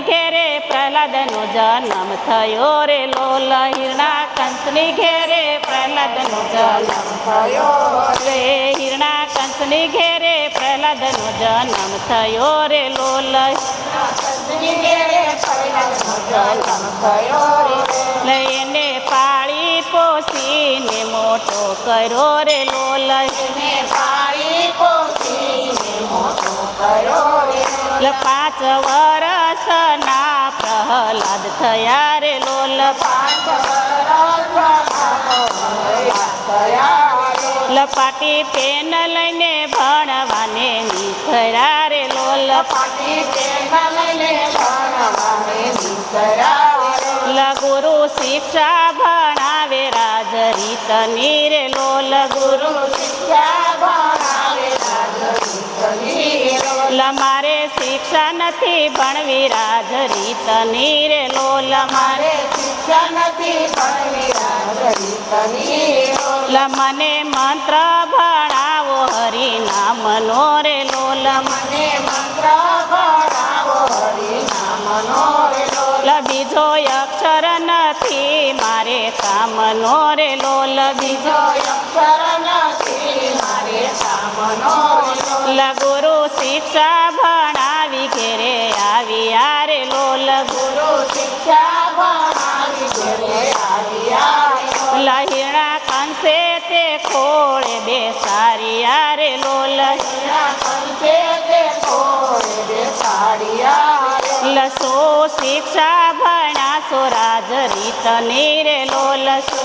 ઘેરે પ્રહલાદનો જન્મ થયો રે લોલ હિરણા કંસની ઘેરે પ્રહલાદનો જન્મ થયો રે હિરણા કંસની ઘેરે પ્રહલાદનો જન્મ થયો રે લોલ કંસની ઘેરે પ્રહલાદનો જન્મ થયો રે એને પાળી પોસીને મોટો કર્યો રે લોલ એને પાળી પોસીને મોટો કર્યો રે 5 વર્ષના પ્રહલાદ થયા રે લોલ 5 વર્ષના પાટી પેન લઈને ભણવાને નીકળ્યા રે લોલ પાટી પેન લઈને ભણવાને નીકળ્યા ગુરુ શિક્ષા ભણાવે રાજરીતની રે લોલ ગુરુ શિક્ષા ભણાવે રાજરીતની મારે શિક્ષા નથી ભણવી રાજરીતની રે લોલ મારે શિક્ષા નથી ભણવી રાજરીતની મને મંત્ર ભણાવો હરિનામનો રે લોલ મને મંત્ર ભણાવો હરિનામનો રે લોલ બીજો અક્ષર નથી મારે કામનો રે લોલ બીજો અક્ષર નથી મારે કામનો રે ગુરુ શિક્ષા ભણાવી ઘેરે આવ્યા રે લોલ ગુરુ શિક્ષા ભણાવી ઘેરે આવ્યા હિરણા કંસે તે ખોળે બેસાડ્યા રે લોલ હિરણા કંસે તે ખોળે બેસાડ્યા સો શિક્ષા ભણાશો રાજરીતની રે લોલ સો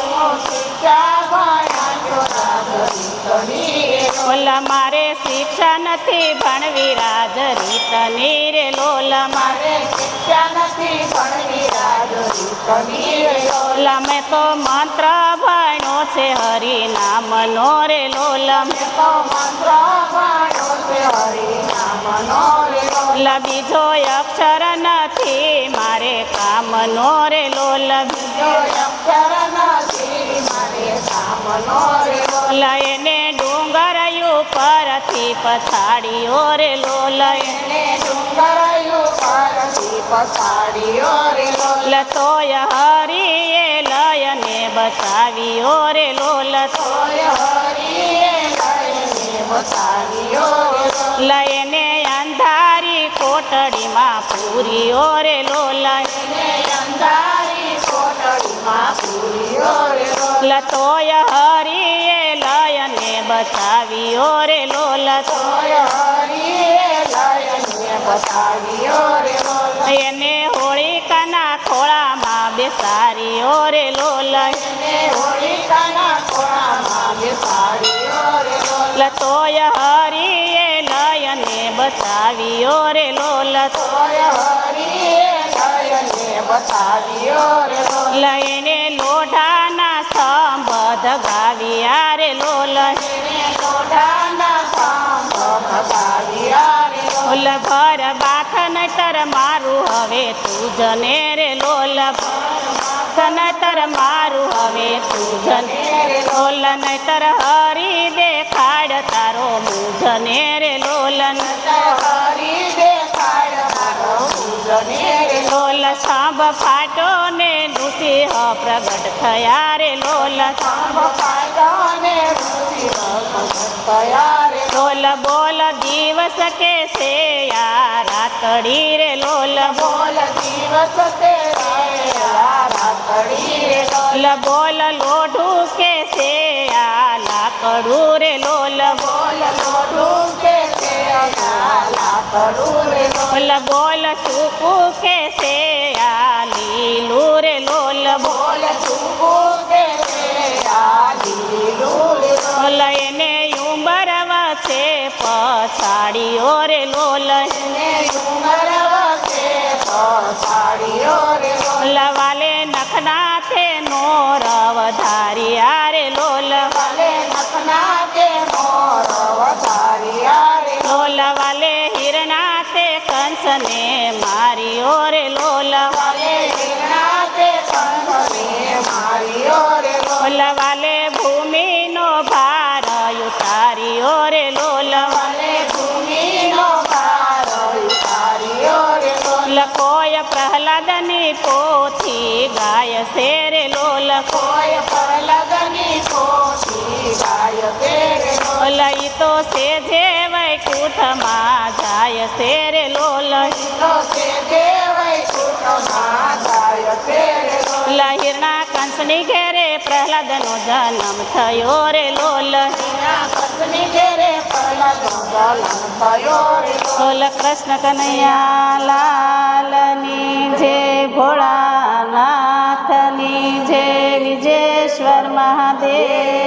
શિક્ષા ભણાશો રાજરીતની લોલ મારે શિક્ષા નથી ભણવી રાજરીતની રે લોલ મારે શિક્ષા નથી ભણવી રાજરીતની રે લોલ મેં તો મંત્ર ભણ્યો છે હરિનામનો રે લોલ મેં તો મંત્ર ભણ્યો છે હરિનામનો રે લોલ બીજો અક્ષર નથી મારે કામનો રે લોલ બીજો અક્ષર નથી મારે કામનો રે લોલ એને ડુંગર ઉપરથી પછાડ્યો રે લોલ એને ડુંગર ઉપરથી પછાડ્યો રે લોલ તોય હરિએ લયને બચાવ્યો રે લોલ તોય હરિએ લયને બચાવ્યો રે લોલ એને અંધારી કોટડીમાં પૂર્યો રે લોલ એને અંધારી કોટડીમાં પૂર્યો રે લોલ તોય હરિએ લયને બચાવ્યો રે લોલ તોય હરિએ લયને બચાવ્યો રે લોલ એને હોળિકાના ખોળામાં બેસાડ્યો રે લોલ એને હોળિકાના ખોળામાં બેસાડ્યો રે લોલ તોય હરિએ લયને બચાવ્યો રે લોલ તોય હરિએ લયને બચાવ્યો રે લોલ એને લોઢાના સંબધ ગાવ્યા રે લોલ એને લોઢાના સંબધ ગાવ્યા રે લોલ ભર બાથ નતર મારું હવે તું જને રે લોલ નતર મારું હવે તું જને રે લોલ નતર હરી દેખાડ તારો મુજને રે લોલ નતર હરી દેખાડ તારો મુજને રે લોલ સાંભ ફાટો ને નૃસિંહ પ્રગટ થયા રે લોલ સાંભ ફાટો ને નૃસિંહ પ્રગટ થયા રે લોલ બોલ દિવસ કે છે યા રાતડી રે લોલ બોલ દિવસ કે રાતડી રે લોલ બોલ લોઢું કે છે આ લાકડું રે લોલ બોલ લોઢું કે છે આ લાકડું રે લોલ બોલ સૂકું કે છે આ લીલું રે લોલ બોલ સૂકું કે છે આ લીલું રે લોલ એને ઉંબર વચ્ચે પછાડ્યો રે લોલ એને ઉંબર વચ્ચે પછાડ્યો રે લોલ વાલે નખના તે મોર વધાર્યા રે લોલ વાલે નખના તે મોર વધાર્યા રે લોલ વાલે હિરણા તે કંસને માર્યો રે લોલ વાલે હિરણા તે કંસને માર્યો રે લોલ વાલે ભૂમિનો ભાર ઉતાર્યો રે લોલ વાલે ભૂમિનો ભાર ઉતાર્યો રે લોલ કોઈ પ્રહલાદની પોથી ગાય છે રે લોલ કોઈ પ્રહલાદની પોથી ગાય છે રે લોલ ઈ તો છે જે વૈકુંઠમાં જાય છે રે લોલ તો છે જે વૈકુંઠમાં જાય છે રે લોલ હિરણા કંસની ઘેરે પ્રહલાદનો જન્મ થયો રે લોલ કંસની ઘેરે પ્રહલાદનો જન્મ થયો રે લોલ બોલ કૃષ્ણ કનૈયા લાલની જય ભોળાનાથની જય વિજેશ્વર મહાદેવ